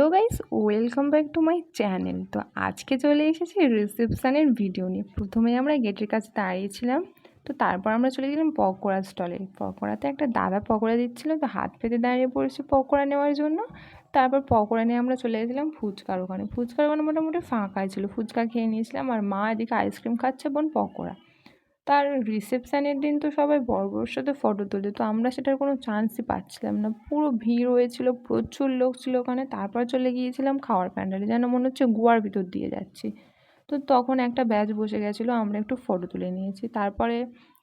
Hello guys, welcome back to my channel. তো আজকে চলে এসেছি রিসেপশানের ভিডিও নিয়ে। প্রথমে আমরা গেটের কাছে দাঁড়িয়েছিলাম, তো তারপর আমরা চলে গেলাম পকোড়া স্টলে। পকোড়াতে একটা দাদা পকোড়া দিচ্ছিলো, তো হাত পেতে দাঁড়িয়ে পড়েছি পকোড়া নেওয়ার জন্য। তারপর পকোড়া নিয়ে আমরা চলে গেছিলাম ফুচকার ওখানে। ফুচকার ওখানে মোটামুটি ফাঁকাই ছিল, ফুচকা খেয়ে নিয়েছিলাম। আর মা এদিকে আইসক্রিম খাচ্ছে, বোন পকোড়া। তার রিসেপশানের দিন তো সবাই বড়োর সাথে ফটো তোলে, তো আমরা সেটার কোনো চান্সই পাচ্ছিলাম না। পুরো ভিড় হয়েছিল, প্রচুর লোক ছিল ওখানে। তারপর চলে গিয়েছিলাম খাওয়ার প্যান্ডেলে, যেন মনে হচ্ছে গুয়ার ভিতর দিয়ে যাচ্ছি। তো তখন একটা ব্যাচ বসে গেছিলো, আমরা একটু ফটো তুলে নিয়েছি। তারপরে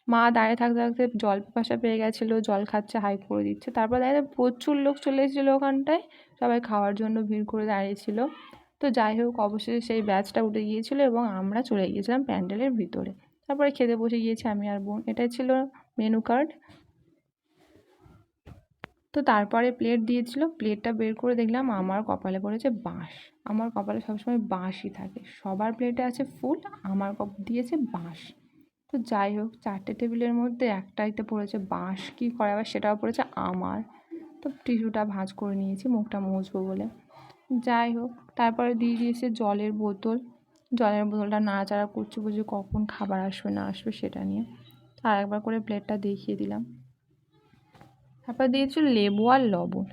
মা দাঁড়িয়ে থাকতে থাকতে জল পিপাসা পেয়ে গেছিলো, জল খাচ্ছে, হাই করে দিচ্ছে। তারপর দেখা প্রচুর লোক চলে এসেছিলো ওখানটায়, সবাই খাওয়ার জন্য ভিড় করে দাঁড়িয়েছিল। তো যাই হোক, অবশেষে সেই ব্যাচটা উঠে গিয়েছিলো এবং আমরা চলে গিয়েছিলাম প্যান্ডেলের ভিতরে। তারপরে খেতে বসে গিয়েছি আমি আর বোন। এটাই ছিল মেনু কার্ড। তো তারপরে প্লেট দিয়েছিল, প্লেটটা বের করে দেখলাম আমার কপালে পড়েছে বাঁশ। আমার কপালে সবসময় বাঁশই থাকে, সবার প্লেটে আছে ফুল, আমার দিয়েছে বাঁশ। তো যাই হোক, 4টে টেবিলের মধ্যে একটাইতে পড়েছে বাঁশ, কী করে আবার সেটাও পড়েছে আমার। তো টিস্যুটা ভাঁজ করে নিয়েছি মুখটা মুছবো বলে। যাই হোক, তারপরে দিয়ে দিয়েছে জলের বোতল। জলের বোতলটা নাড়াচাড়া করছি, বুঝি কখন খাবার আসবে না আসবে সেটা নিয়ে। আর একবার করে প্লেটটা দেখিয়ে দিলাম। তারপর দিয়েছিল লেবু আর লবণ।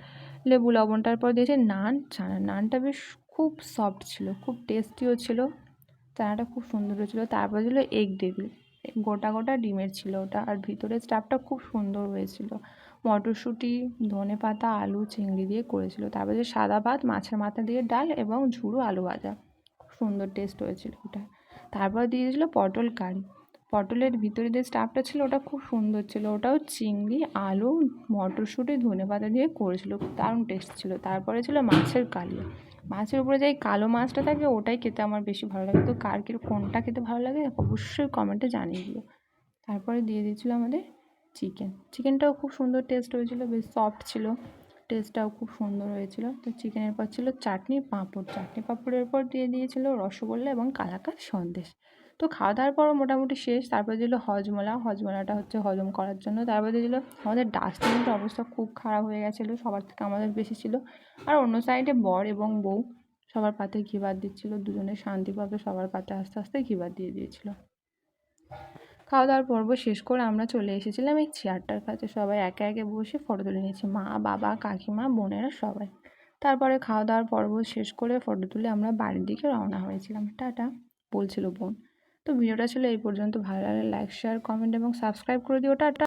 লেবু লবণটার পর দিয়েছে নান, চানা। নানটা বেশ খুব সফট ছিল, খুব টেস্টিও ছিল, চানাটা খুব সুন্দর হয়েছিলো। তারপর ছিল এগ ডেভিল, গোটা গোটা ডিমের ছিল ওটা। আর ভিতরের স্টাফটা খুব সুন্দর হয়েছিল, মটরশুঁটি, ধনেপাতা, আলু, চিংড়ি দিয়ে করেছিল। তারপর যে সাদা ভাত, মাছের মাথা দিয়ে ডাল এবং ঝুড়ো আলু ভাজা, খুব সুন্দর টেস্ট হয়েছিল ওটা। তারপর দিয়েছিল পটল কারি। পটলের ভিতরে যে স্টাফটা ছিল ওটা খুব সুন্দর ছিল, ওটাও চিংড়ি, আলু, মটরশুঁটি, ধনেপাতা দিয়ে করেছিল, দারুণ টেস্ট ছিল। তারপরে ছিল মাছের কালিয়া। মাছের উপরে যে কালো মাছটা থাকে ওটাই খেতে আমার বেশি ভালো লাগে। তো কার কোনটা খেতে ভালো লাগে অবশ্যই কমেন্টে জানিয়ে দিও। তারপরে দিয়ে দিয়েছিলো আমাদের চিকেন। চিকেনটাও খুব সুন্দর টেস্ট হয়েছিল, বেশ সফট ছিল, টেস্টটাও খুব সুন্দর হয়েছিল। তো চিকেনের পর ছিল চাটনি পাঁপড়। চাটনি পাঁপড়ের পর দিয়ে দিয়েছিল রসগোল্লা এবং কালাকাঁদ সন্দেশ। তো খাওয়া দাওয়ার পরও মোটামুটি শেষ। তারপরে দিল হজমোলা। হজমোলাটা হচ্ছে হজম করার জন্য। তারপরে দিয়েছিল আমাদের ডাস্টবিনের অবস্থা খুব খারাপ হয়ে গেছিলো, সবার থেকে আমাদের বেশি ছিল। আর অন্য সাইডে বর এবং বউ সবার পাতে ঘি ভাত দিচ্ছিলো, দুজনে শান্তি পাবে, সবার পাতে আস্তে আস্তে ঘি ভাত দিয়ে দিয়েছিলো। খাওয়া দাওয়ার পর্ব শেষ করে আমরা চলে এসেছিলাম এই চেয়ারটার কাছে, সবাই একে একে বসে ফটো তুলে নিয়েছি, মা, বাবা, কাকিমা, বোনেরা সবাই। তারপরে খাওয়া দাওয়ার পর্ব শেষ করে ফটো তুলে আমরা বাড়ির দিকে রওনা হয়েছিলাম। টাটা বলছিল বোন। তো ভিডিওটা ছিল এই পর্যন্ত। ভালো লাগলে লাইক, শেয়ার, কমেন্ট এবং সাবস্ক্রাইব করে দিও। টাটা।